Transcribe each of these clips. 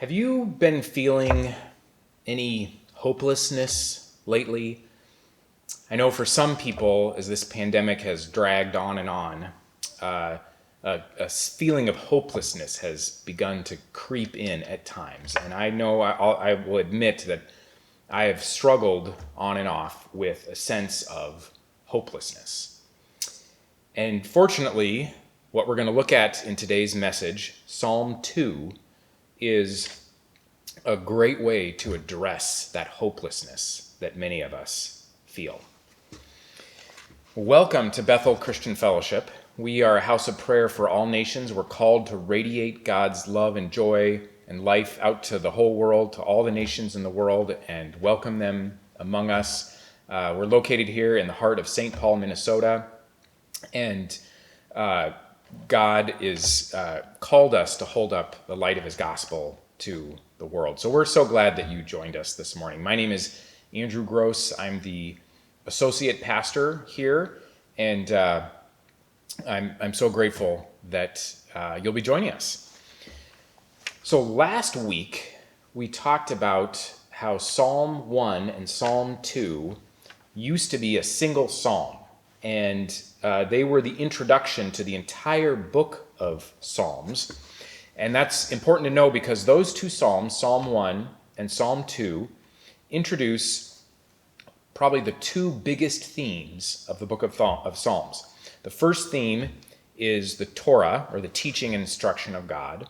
Have you been feeling any hopelessness lately? I know for some people, as this pandemic has dragged on and on, a feeling of hopelessness has begun to creep in at times. And I know I will admit that I have struggled on and off with a sense of hopelessness. And fortunately, what we're going to look at in today's message, Psalm 2, is a great way to address that hopelessness that many of us feel. Welcome to Bethel Christian Fellowship. We are a house of prayer for all nations. We're called to radiate God's love and joy and life out to the whole world, to all the nations in the world, and welcome them among us. We're located here in the heart of St. Paul, Minnesota, and God is called us to hold up the light of his gospel to the world. So we're so glad that you joined us this morning. My name is Andrew Gross. I'm the associate pastor here, and I'm so grateful that you'll be joining us. So last week, we talked about how Psalm 1 and Psalm 2 used to be a single psalm, and they were the introduction to the entire book of Psalms. And that's important to know because those two psalms, Psalm 1 and Psalm 2, introduce probably the two biggest themes of the book of Psalms. The first theme is the Torah, or the teaching and instruction of God.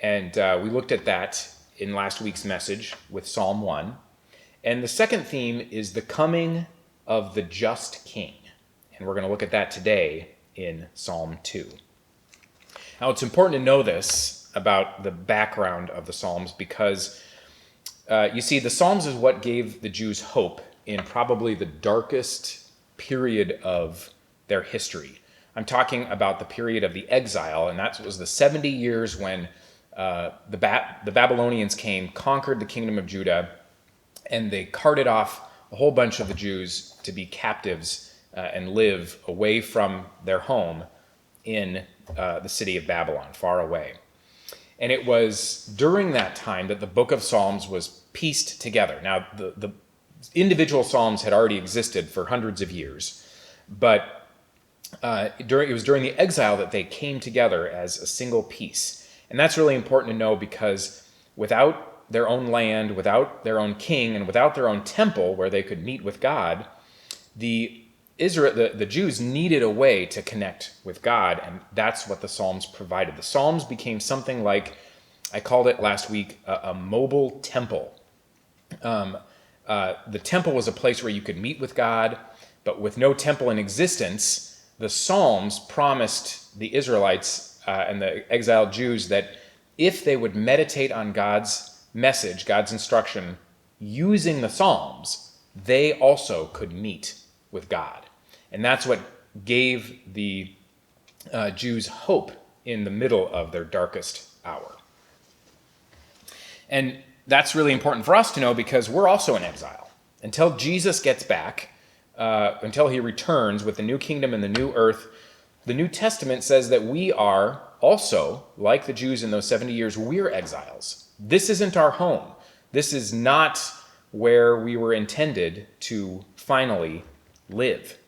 And we looked at that in last week's message with Psalm 1. And the second theme is the coming of the just king. And we're going to look at that today in Psalm 2. Now, it's important to know this about the background of the Psalms because, you see, the Psalms is what gave the Jews hope in probably the darkest period of their history. I'm talking about the period of the exile, and that was the 70 years when the Babylonians came, conquered the kingdom of Judah, and they carted off a whole bunch of the Jews to be captives and live away from their home in the city of Babylon, far away. And it was during that time that the book of Psalms was pieced together. Now, the individual Psalms had already existed for hundreds of years, but it was during the exile that they came together as a single piece. And that's really important to know because without their own land, without their own king, and without their own temple where they could meet with God, the Jews needed a way to connect with God, and that's what the Psalms provided. The Psalms became something like, I called it last week, a mobile temple. The temple was a place where you could meet with God, but with no temple in existence, the Psalms promised the Israelites and the exiled Jews that if they would meditate on God's message, God's instruction, using the Psalms, they also could meet with God. And that's what gave the Jews hope in the middle of their darkest hour. And that's really important for us to know because we're also in exile. Until Jesus gets back, until he returns with the new kingdom and the new earth, the New Testament says that we are also, like the Jews in those 70 years, we're exiles. This isn't our home. This is not where we were intended to finally live.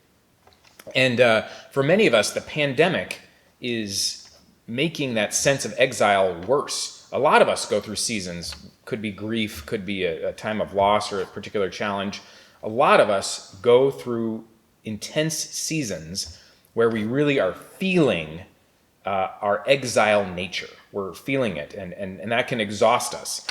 And for many of us, the pandemic is making that sense of exile worse. A lot of us go through seasons, could be grief, could be a time of loss or a particular challenge. A lot of us go through intense seasons where we really are feeling our exile nature. We're feeling it, and that can exhaust us.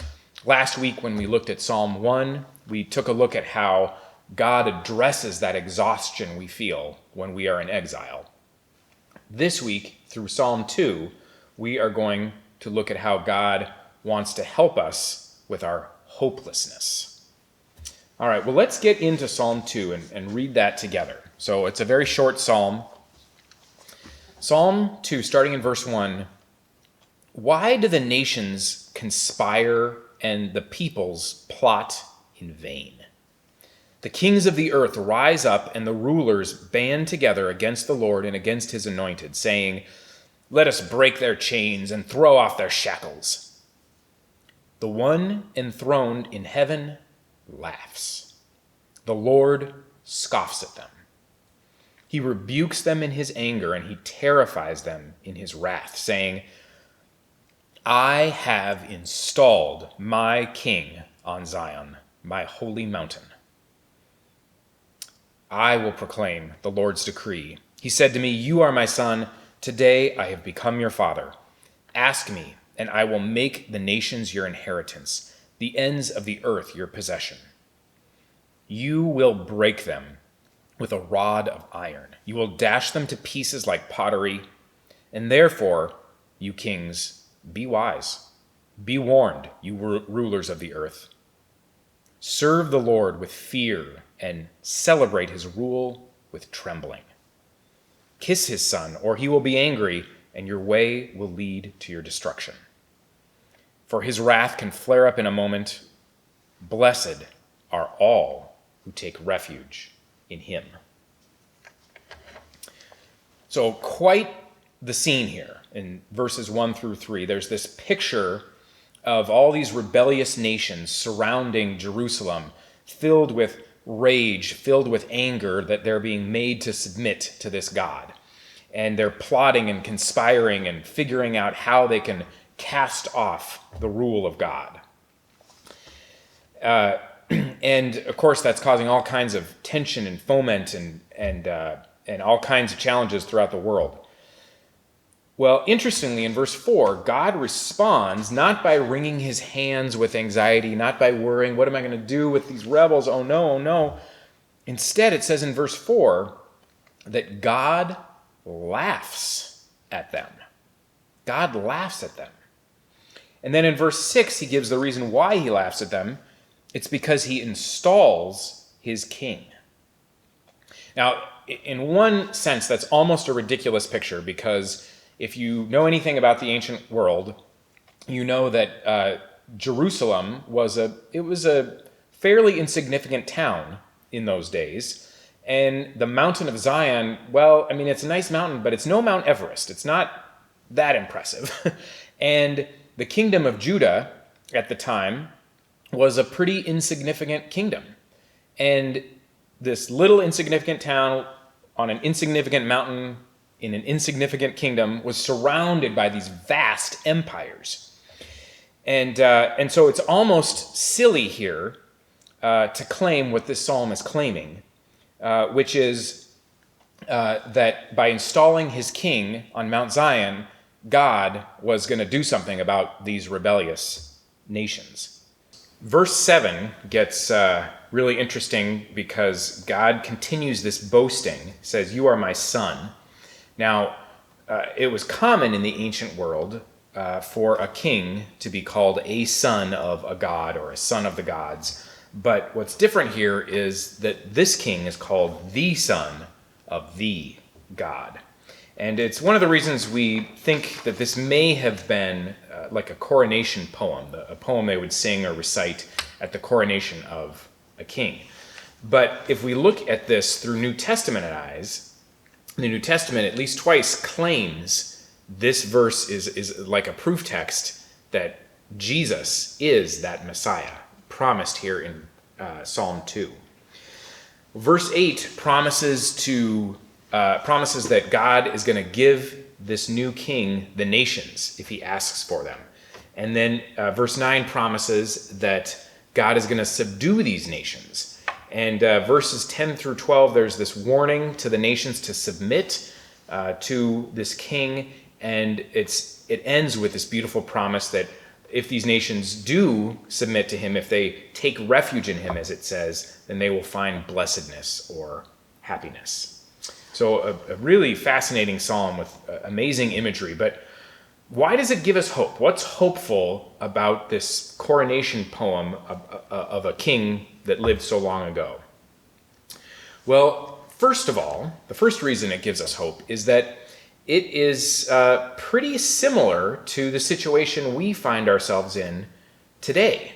Last week when we looked at Psalm 1, we took a look at how God addresses that exhaustion we feel when we are in exile. This week, through Psalm 2, we are going to look at how God wants to help us with our hopelessness. All right, well, let's get into Psalm 2 and read that together. So it's a very short psalm. Psalm 2, starting in verse 1, "Why do the nations conspire and the peoples plot in vain? The kings of the earth rise up, and the rulers band together against the Lord and against his anointed, saying, 'Let us break their chains and throw off their shackles.' The one enthroned in heaven laughs. The Lord scoffs at them. He rebukes them in his anger, and he terrifies them in his wrath, saying, I have installed my king on Zion, my holy mountain. I will proclaim the Lord's decree. He said to me, you are my son. Today I have become your father. Ask me, and I will make the nations your inheritance, the ends of the earth your possession. You will break them with a rod of iron. You will dash them to pieces like pottery. And therefore, you kings, be wise. Be warned, you rulers of the earth. Serve the Lord with fear and celebrate his rule with trembling. Kiss his son, or he will be angry, and your way will lead to your destruction. For his wrath can flare up in a moment. Blessed are all who take refuge in him. So quite the scene here in verses 1 through 3. There's this picture of all these rebellious nations surrounding Jerusalem, filled with rage, filled with anger that they're being made to submit to this God. And they're plotting and conspiring and figuring out how they can cast off the rule of God. And of course, that's causing all kinds of tension and foment and all kinds of challenges throughout the world. Well, interestingly, in verse 4, God responds not by wringing his hands with anxiety, not by worrying, what am I going to do with these rebels? Oh no, oh no. Instead, it says in verse 4 that God laughs at them. God laughs at them. And then in verse 6, he gives the reason why he laughs at them. It's because he installs his king. Now, in one sense, that's almost a ridiculous picture, because if you know anything about the ancient world, you know that Jerusalem was a fairly insignificant town in those days. And the mountain of Zion, well, I mean, it's a nice mountain, but it's no Mount Everest. It's not that impressive. And the kingdom of Judah at the time was a pretty insignificant kingdom. And this little insignificant town on an insignificant mountain in an insignificant kingdom was surrounded by these vast empires. And so it's almost silly here to claim what this psalm is claiming, which is that by installing his king on Mount Zion, God was going to do something about these rebellious nations. Verse 7 gets really interesting because God continues this boasting. He says, you are my son. Now, it was common in the ancient world for a king to be called a son of a god or a son of the gods. But what's different here is that this king is called the son of the God. And it's one of the reasons we think that this may have been like a coronation poem, a poem they would sing or recite at the coronation of a king. But if we look at this through New Testament eyes, the New Testament at least twice claims this verse is like a proof text that Jesus is that Messiah promised here in Psalm 2. Verse 8 promises that God is going to give this new king the nations if he asks for them. And then verse 9 promises that God is going to subdue these nations. And verses 10 through 12, there's this warning to the nations to submit to this king. And it ends with this beautiful promise that if these nations do submit to him, if they take refuge in him, as it says, then they will find blessedness or happiness. So a really fascinating psalm with amazing imagery. But why does it give us hope? What's hopeful about this coronation poem of a king that lived so long ago? Well, first of all, the first reason it gives us hope is that it is pretty similar to the situation we find ourselves in today.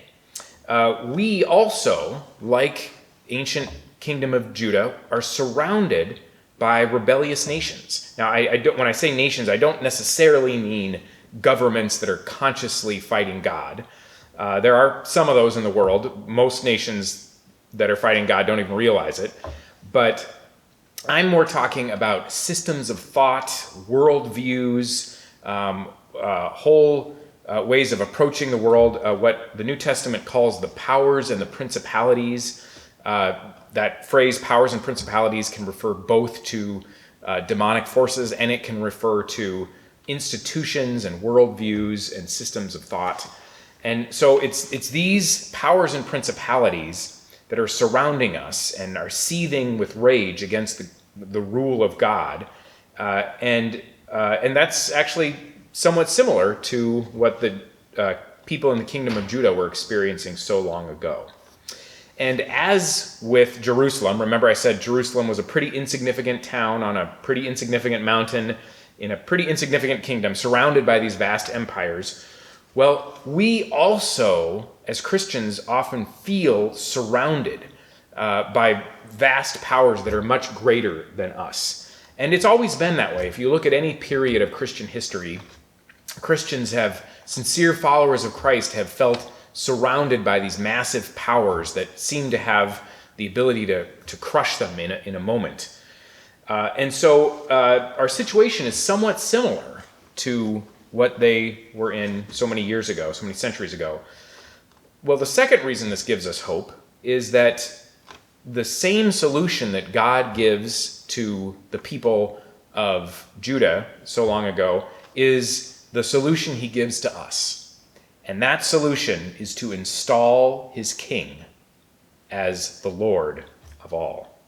We also, like ancient kingdom of Judah, are surrounded by rebellious nations. Now, when I say nations, I don't necessarily mean governments that are consciously fighting God. There are some of those in the world. Most nations that are fighting God don't even realize it. But I'm more talking about systems of thought, worldviews, whole ways of approaching the world, what the New Testament calls the powers and the principalities. That phrase, powers and principalities, can refer both to demonic forces, and it can refer to institutions and worldviews and systems of thought. And so it's these powers and principalities that are surrounding us and are seething with rage against the rule of God. And that's actually somewhat similar to what the people in the kingdom of Judah were experiencing so long ago. And as with Jerusalem, remember I said Jerusalem was a pretty insignificant town on a pretty insignificant mountain in a pretty insignificant kingdom surrounded by these vast empires. Well, we also, as Christians, often feel surrounded by vast powers that are much greater than us. And it's always been that way. If you look at any period of Christian history, sincere followers of Christ have felt surrounded by these massive powers that seem to have the ability to crush them in a moment. And so our situation is somewhat similar to what they were in so many years ago, so many centuries ago. Well, the second reason this gives us hope is that the same solution that God gives to the people of Judah so long ago is the solution he gives to us. And that solution is to install his king as the Lord of all.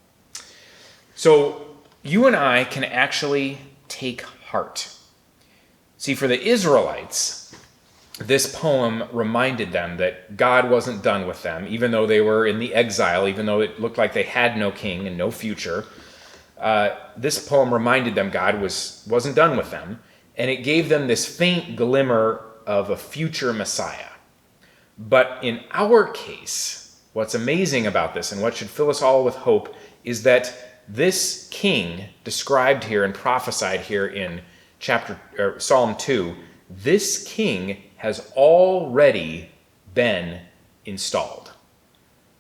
So you and I can actually take heart. See, for the Israelites, this poem reminded them that God wasn't done with them, even though they were in the exile, even though it looked like they had no king and no future. This poem reminded them God wasn't done with them, and it gave them this faint glimmer of a future Messiah. But in our case, what's amazing about this and what should fill us all with hope is that this king described here and prophesied here in Psalm 2, this king has already been installed.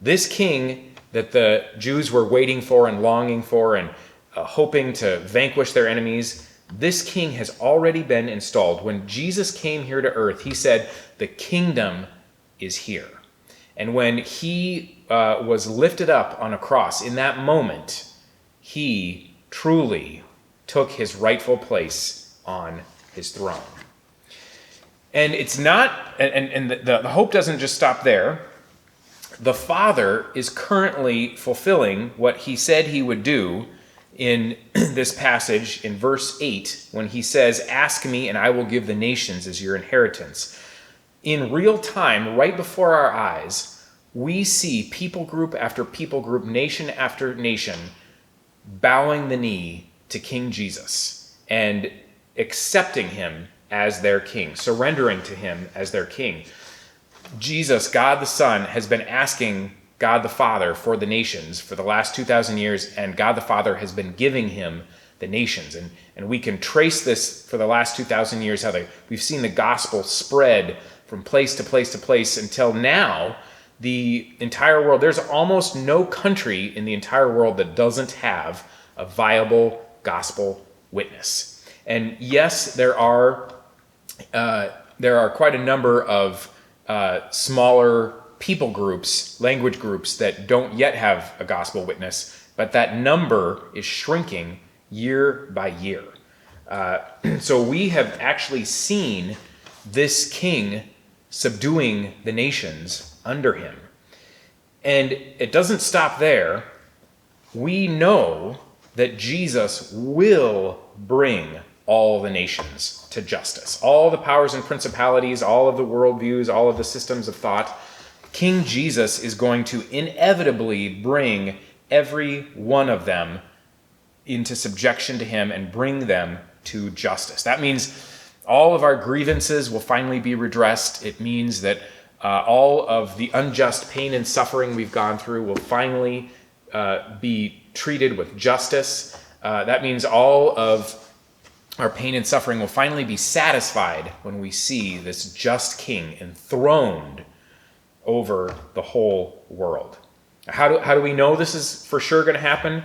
This king that the Jews were waiting for and longing for and hoping to vanquish their enemies, this king has already been installed. When Jesus came here to earth, he said, the kingdom is here. And when he was lifted up on a cross, in that moment, he truly took his rightful place on his throne. And it's not, and the hope doesn't just stop there. The Father is currently fulfilling what he said he would do in this passage in verse 8 when he says, "Ask me and I will give the nations as your inheritance." In real time, right before our eyes, we see people group after people group, nation after nation, bowing the knee to King Jesus and accepting him as their king, surrendering to him as their king. Jesus, God the Son, has been asking God the Father for the nations for the last 2,000 years, and God the Father has been giving him the nations. And we can trace this for the last 2,000 years, how we've seen the gospel spread from place to place to place until now. The entire world, there's almost no country in the entire world that doesn't have a viable gospel witness. And yes, there are quite a number of smaller people groups, language groups that don't yet have a gospel witness, but that number is shrinking year by year. So we have actually seen this king subduing the nations under him. And it doesn't stop there. We know that Jesus will bring all the nations to justice. All the powers and principalities, all of the worldviews, all of the systems of thought. King Jesus is going to inevitably bring every one of them into subjection to him and bring them to justice. That means all of our grievances will finally be redressed. It means that all of the unjust pain and suffering we've gone through will finally be treated with justice. That means all of our pain and suffering will finally be satisfied when we see this just king enthroned over the whole world. How do we know this is for sure going to happen?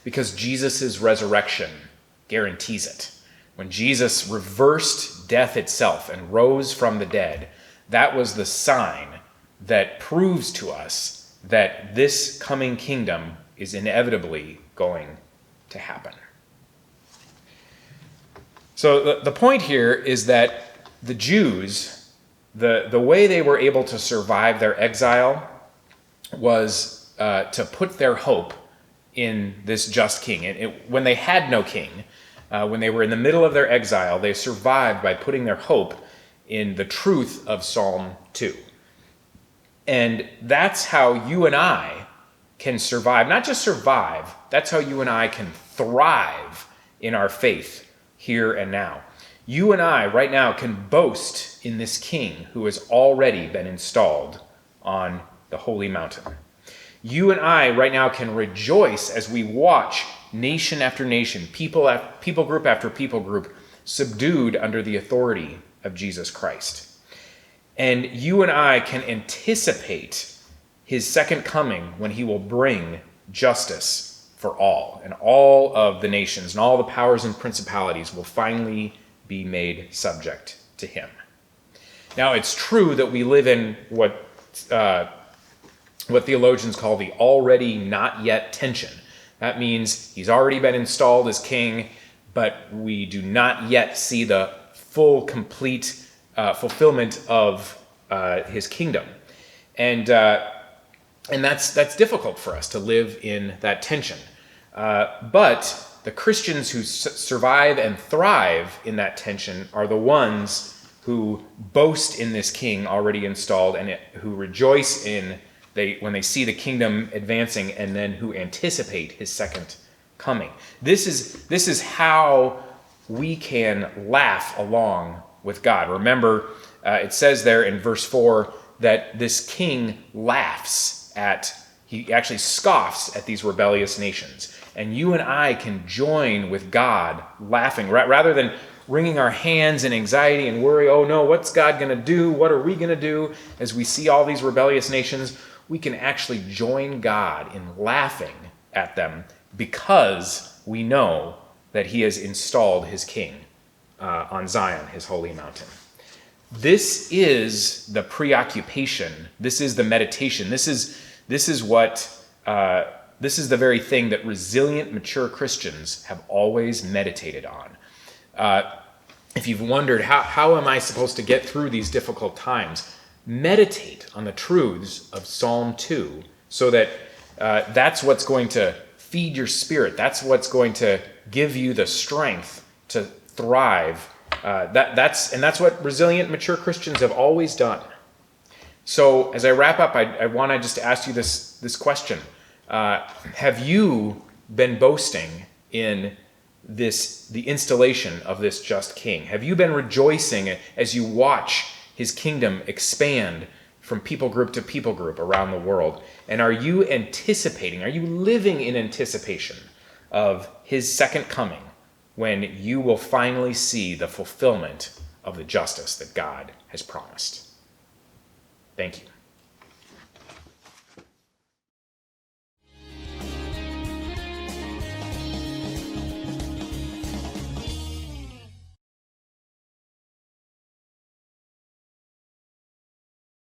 Because Jesus' resurrection guarantees it. When Jesus reversed death itself and rose from the dead, that was the sign that proves to us that this coming kingdom is inevitably going to happen. So the point here is that the Jews, the way they were able to survive their exile was to put their hope in this just king. And when they had no king, when they were in the middle of their exile, they survived by putting their hope in the truth of Psalm 2. And that's how you and I can survive. Not just survive, that's how you and I can thrive in our faith here and now. You and I right now can boast in this king who has already been installed on the holy mountain. You and I right now can rejoice as we watch nation after nation, people group after people group, subdued under the authority of Jesus Christ. And you and I can anticipate his second coming when he will bring justice for all. And all of the nations and all the powers and principalities will finally be made subject to him. Now, it's true that we live in what theologians call the already not yet tension. That means he's already been installed as king, but we do not yet see the full, complete fulfillment of his kingdom. And that's difficult for us to live in that tension. But the Christians who survive and thrive in that tension are the ones who boast in this king already installed and who rejoice when they see the kingdom advancing, and then who anticipate his second coming. This is how we can laugh along with God. Remember, it says there in verse 4 that this king he actually scoffs at these rebellious nations. And you and I can join with God laughing, rather than wringing our hands in anxiety and worry, oh no, what's God going to do? What are we going to do? As we see all these rebellious nations, we can actually join God in laughing at them because we know that he has installed his king on Zion, his holy mountain. This is the preoccupation. This is the meditation. This is the very thing that resilient, mature Christians have always meditated on. If you've wondered, how am I supposed to get through these difficult times? Meditate on the truths of Psalm 2 so that that's what's going to feed your spirit. That's what's going to give you the strength to thrive. That's what resilient, mature Christians have always done. So as I wrap up, I want to just ask you this question. Have you been boasting in the installation of this just king? Have you been rejoicing as you watch his kingdom expand from people group to people group around the world? And are you living in anticipation of his second coming, when you will finally see the fulfillment of the justice that God has promised? Thank you.